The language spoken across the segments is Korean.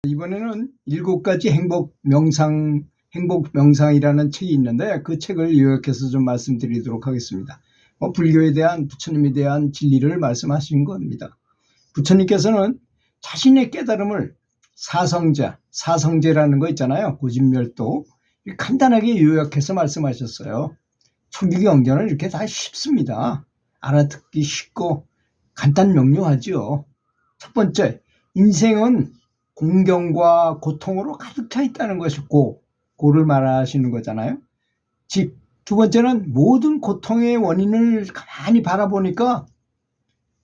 이번에는 7가지 행복 명상이라는 책이 있는데 그 책을 요약해서 좀 말씀드리도록 하겠습니다. 불교에 대한 부처님에 대한 진리를 말씀하신 겁니다. 부처님께서는 자신의 깨달음을 사성제라는 거 있잖아요. 고진멸도 간단하게 요약해서 말씀하셨어요. 초기 경전은 이렇게 다 쉽습니다. 알아듣기 쉽고 간단 명료하죠. 첫 번째, 인생은 공경과 고통으로 가득 차 있다는 것이 고를 말하시는 거잖아요. 즉, 두 번째는 모든 고통의 원인을 가만히 바라보니까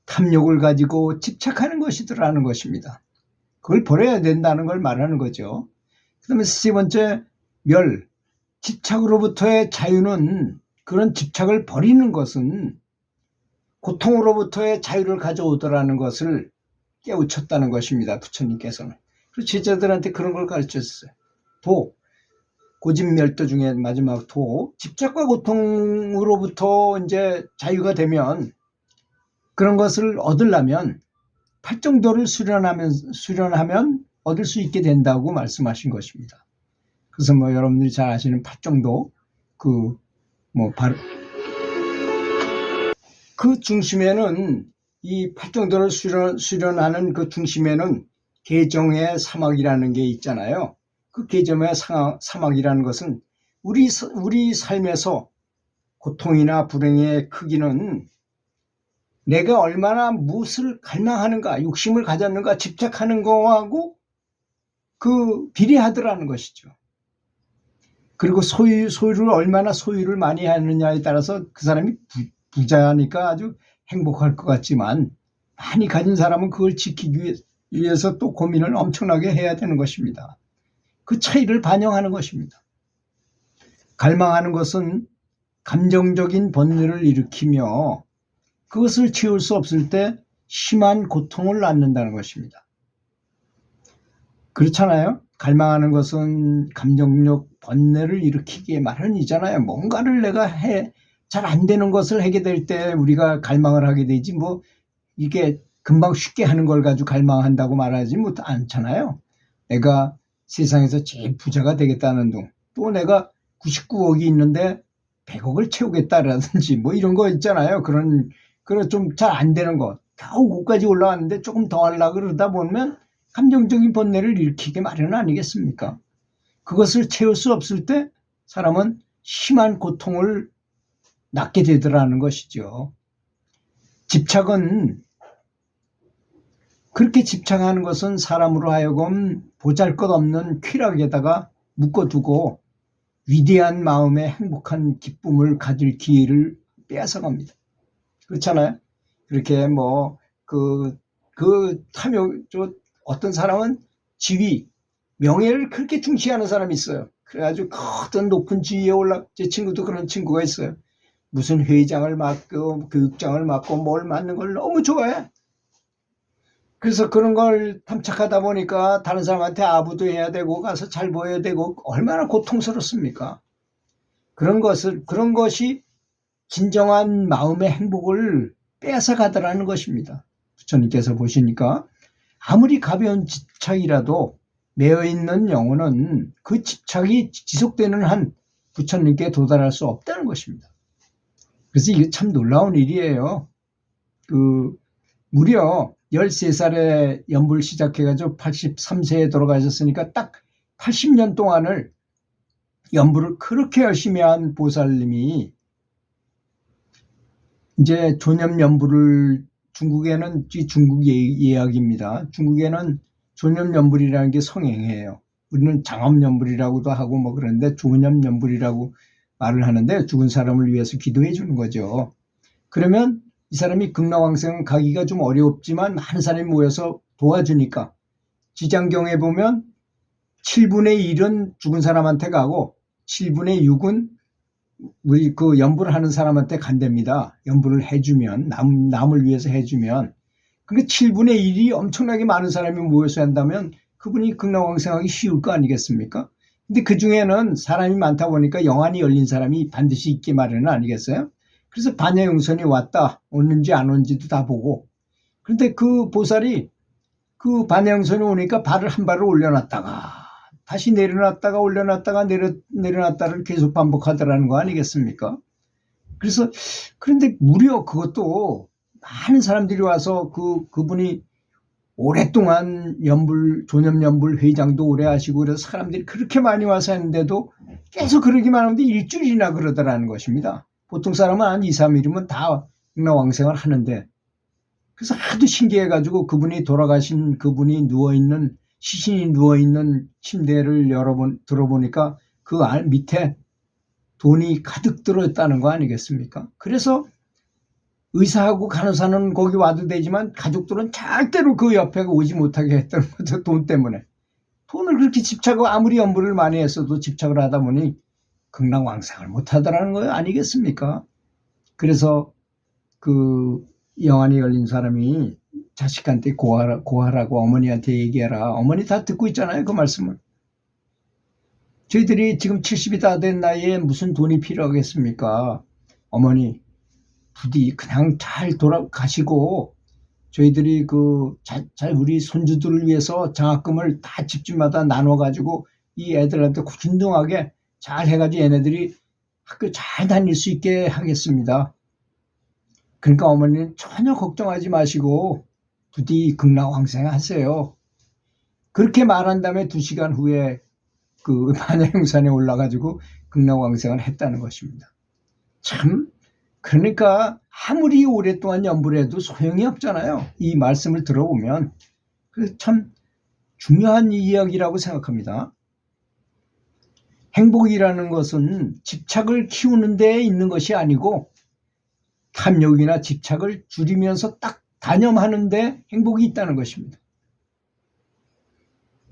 탐욕을 가지고 집착하는 것이더라는 것입니다. 그걸 버려야 된다는 걸 말하는 거죠. 그 다음에 세 번째, 집착으로부터의 자유는, 그런 집착을 버리는 것은 고통으로부터의 자유를 가져오더라는 것을 깨우쳤다는 것입니다. 부처님께서는. 그래서 제자들한테 그런 걸 가르쳤어요. 고진멸도 중에 마지막 집착과 고통으로부터 이제 자유가 되면 그런 것을 얻으려면 팔정도를 수련하면 얻을 수 있게 된다고 말씀하신 것입니다. 그래서 여러분들이 잘 아시는 팔정도, 그 중심에는, 이 팔정도를 수련하는 그 중심에는 개정의 사막이라는 게 있잖아요. 그 개정의 사막이라는 것은 우리 삶에서 고통이나 불행의 크기는 내가 얼마나 무엇을 갈망하는가, 욕심을 가졌는가, 집착하는 거하고 비례하더라는 것이죠. 그리고 얼마나 소유를 많이 하느냐에 따라서 그 사람이 부자니까 아주 행복할 것 같지만, 많이 가진 사람은 그걸 지키기 위해서 또 고민을 엄청나게 해야 되는 것입니다. 그 차이를 반영하는 것입니다. 갈망하는 것은 감정적인 번뇌를 일으키며 그것을 채울 수 없을 때 심한 고통을 낳는다는 것입니다. 그렇잖아요. 갈망하는 것은 감정적 번뇌를 일으키기에 마련이잖아요. 뭔가를 내가 잘 안 되는 것을 하게 될 때 우리가 갈망을 하게 되지, 이게 금방 쉽게 하는 걸 가지고 갈망한다고 말하지 않잖아요. 내가 세상에서 제일 부자가 되겠다는 둥, 또 내가 99억이 있는데 100억을 채우겠다라든지 이런 거 있잖아요. 그런 좀 잘 안 되는 거, 겨우 거기까지 올라왔는데 조금 더 하려고 그러다 보면 감정적인 번뇌를 일으키게 마련 아니겠습니까? 그것을 채울 수 없을 때 사람은 심한 고통을 낳게 되더라는 것이죠. 그렇게 집착하는 것은 사람으로 하여금 보잘것없는 쾌락에다가 묶어두고 위대한 마음의 행복한 기쁨을 가질 기회를 빼앗아갑니다. 그렇잖아요. 그렇게 탐욕, 어떤 사람은 지위, 명예를 그렇게 중시하는 사람이 있어요. 그래가지고 어떤 높은 지위에 제 친구도 그런 친구가 있어요. 무슨 회장을 맡고 교육장을 맡고 뭘 맡는 걸 너무 좋아해. 그래서 그런 걸 탐착하다 보니까 다른 사람한테 아부도 해야 되고 가서 잘 보여야 되고 얼마나 고통스럽습니까? 그런 것이 진정한 마음의 행복을 뺏어가더라는 것입니다. 부처님께서 보시니까 아무리 가벼운 집착이라도 매어있는 영혼은 그 집착이 지속되는 한 부처님께 도달할 수 없다는 것입니다. 그래서 이게 참 놀라운 일이에요. 무려 13살에 연불 시작해가지고 83세에 돌아가셨으니까 딱 80년 동안을 연불을 그렇게 열심히 한 보살님이 이제 존염연불을, 중국에는 중국 예약입니다. 중국에는 존염연불이라는 게 성행해요. 우리는 장엄연불이라고도 하고 그러는데 존염연불이라고 말을 하는데 죽은 사람을 위해서 기도해 주는 거죠. 그러면 이 사람이 극락왕생 가기가 좀 어렵지만 많은 사람이 모여서 도와주니까 지장경에 보면 7분의 1은 죽은 사람한테 가고 7분의 6은 우리 연불을 하는 사람한테 간답니다. 연불을 해주면, 남을 위해서 해주면. 그러니까 7분의 1이 엄청나게 많은 사람이 모여서 한다면 그분이 극락왕생하기 쉬울 거 아니겠습니까? 근데 그 중에는 사람이 많다 보니까 영안이 열린 사람이 반드시 있기 마련은 아니겠어요? 그래서 반야용선이 왔다, 오는지 안 오는지도 다 보고. 그런데 그 보살이 그 반야영선이 오니까 발을 한 발을 올려놨다가 다시 내려놨다가 올려놨다가 내려놨다를 계속 반복하더라는 거 아니겠습니까? 그래서 그런데 무려 그것도 많은 사람들이 와서 그분이 오랫동안 조념연불 회장도 오래 하시고 그래서 사람들이 그렇게 많이 와서 했는데도 계속 그러기만 하는데 일주일이나 그러더라는 것입니다. 보통 사람은 한 2, 3일이면 다 극락왕생을 하는데 그래서 하도 신기해가지고 그분이 누워있는 시신이 누워있는 침대를 들어보니까 그 밑에 돈이 가득 들어있다는 거 아니겠습니까? 그래서 의사하고 간호사는 거기 와도 되지만 가족들은 절대로 그 옆에 오지 못하게 했던 거죠. 돈 때문에. 돈을 그렇게 집착하고 아무리 연부를 많이 했어도 집착을 하다 보니 극락왕생을 못하더라는 거예요. 아니겠습니까? 그래서 그 영안이 열린 사람이 자식한테 고하라고 어머니한테 얘기해라. 어머니 다 듣고 있잖아요. 그 말씀을. 저희들이 지금 70이 다 된 나이에 무슨 돈이 필요하겠습니까? 어머니 부디 그냥 잘 돌아가시고 저희들이 우리 손주들을 위해서 장학금을 다 집집마다 나눠가지고 이 애들한테 균등하게 잘 해가지고 얘네들이 학교 잘 다닐 수 있게 하겠습니다. 그러니까 어머니는 전혀 걱정하지 마시고 부디 극락왕생 하세요. 그렇게 말한 다음에 2시간 후에 그 반야영산에 올라가지고 극락왕생을 했다는 것입니다. 참 그러니까 아무리 오랫동안 연부를 해도 소용이 없잖아요. 이 말씀을 들어보면 참 중요한 이야기라고 생각합니다. 행복이라는 것은 집착을 키우는 데에 있는 것이 아니고 탐욕이나 집착을 줄이면서 딱 단념하는 데 행복이 있다는 것입니다.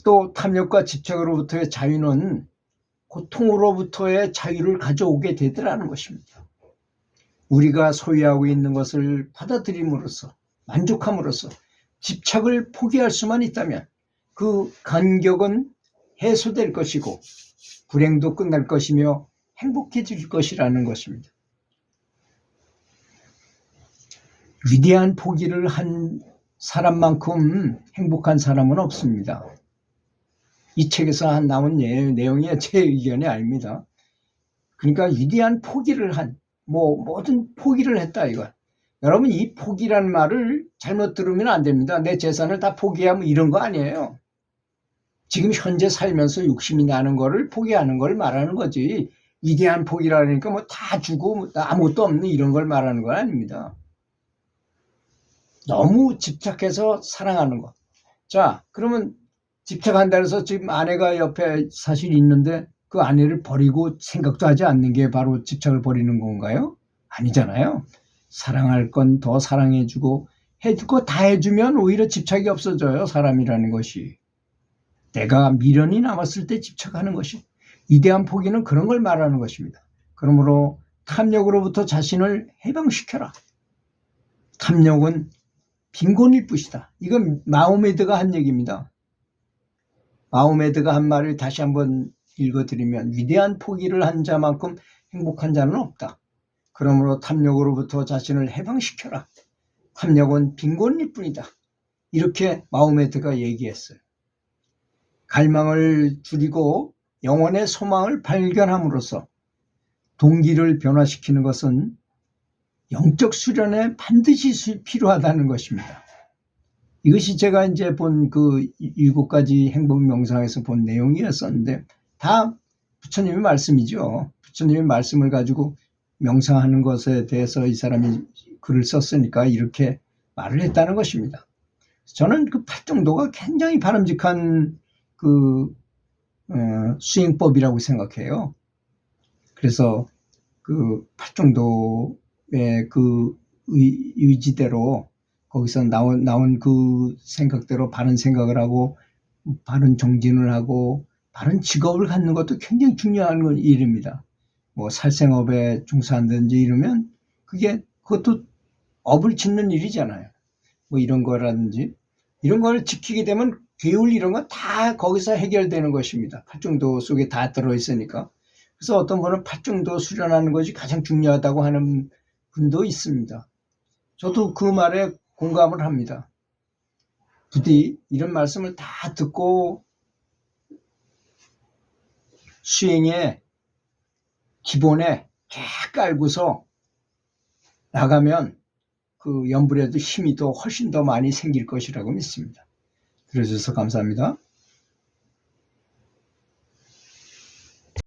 또 탐욕과 집착으로부터의 자유는 고통으로부터의 자유를 가져오게 되더라는 것입니다. 우리가 소유하고 있는 것을 받아들임으로써 만족함으로써 집착을 포기할 수만 있다면 그 간격은 해소될 것이고 불행도 끝날 것이며 행복해질 것이라는 것입니다. 위대한 포기를 한 사람만큼 행복한 사람은 없습니다. 이 책에서 나온 내용이 제 의견이 아닙니다. 그러니까 위대한 포기를 모든 포기를 했다 이거. 여러분 이 포기라는 말을 잘못 들으면 안 됩니다. 내 재산을 다 포기하면 이런 거 아니에요. 지금 현재 살면서 욕심이 나는 거를 포기하는 걸 말하는 거지. 위대한 포기라니까 뭐 다 주고 아무것도 없는 이런 걸 말하는 건 아닙니다. 너무 집착해서 사랑하는 거. 자, 그러면 집착한다 해서 지금 아내가 옆에 사실 있는데 그 아내를 버리고 생각도 하지 않는 게 바로 집착을 버리는 건가요? 아니잖아요. 사랑할 건 더 사랑해주고 해주고 다 해주면 오히려 집착이 없어져요. 사람이라는 것이. 내가 미련이 남았을 때 집착하는 것이. 위대한 포기는 그런 걸 말하는 것입니다. 그러므로 탐욕으로부터 자신을 해방시켜라. 탐욕은 빈곤일 뿐이다. 이건 마호메드가 한 얘기입니다. 마호메드가 한 말을 다시 한번 읽어드리면 위대한 포기를 한 자만큼 행복한 자는 없다. 그러므로 탐욕으로부터 자신을 해방시켜라. 탐욕은 빈곤일 뿐이다. 이렇게 마호메드가 얘기했어요. 갈망을 줄이고 영혼의 소망을 발견함으로써 동기를 변화시키는 것은 영적 수련에 반드시 필요하다는 것입니다. 이것이 제가 이제 본 그 7가지 행복 명상에서 본 내용이었었는데 다 부처님의 말씀이죠. 부처님의 말씀을 가지고 명상하는 것에 대해서 이 사람이 글을 썼으니까 이렇게 말을 했다는 것입니다. 저는 그 팔정도가 굉장히 바람직한 수행법이라고 생각해요. 그래서 그 팔정도의 그 의지대로 거기서 나온 그 생각대로 바른 생각을 하고 바른 정진을 하고 바른 직업을 갖는 것도 굉장히 중요한 일입니다. 뭐 살생업에 종사한다든지 이러면 그것도 업을 짓는 일이잖아요. 뭐 이런 거라든지 이런 걸 지키게 되면 계율 이런 건 다 거기서 해결되는 것입니다. 팔정도 속에 다 들어있으니까. 그래서 어떤 분은 팔정도 수련하는 것이 가장 중요하다고 하는 분도 있습니다. 저도 그 말에 공감을 합니다. 부디 이런 말씀을 다 듣고 수행의 기본에 개 깔고서 나가면 그 연불에도 힘이 더 훨씬 더 많이 생길 것이라고 믿습니다. 들어주셔서 감사합니다.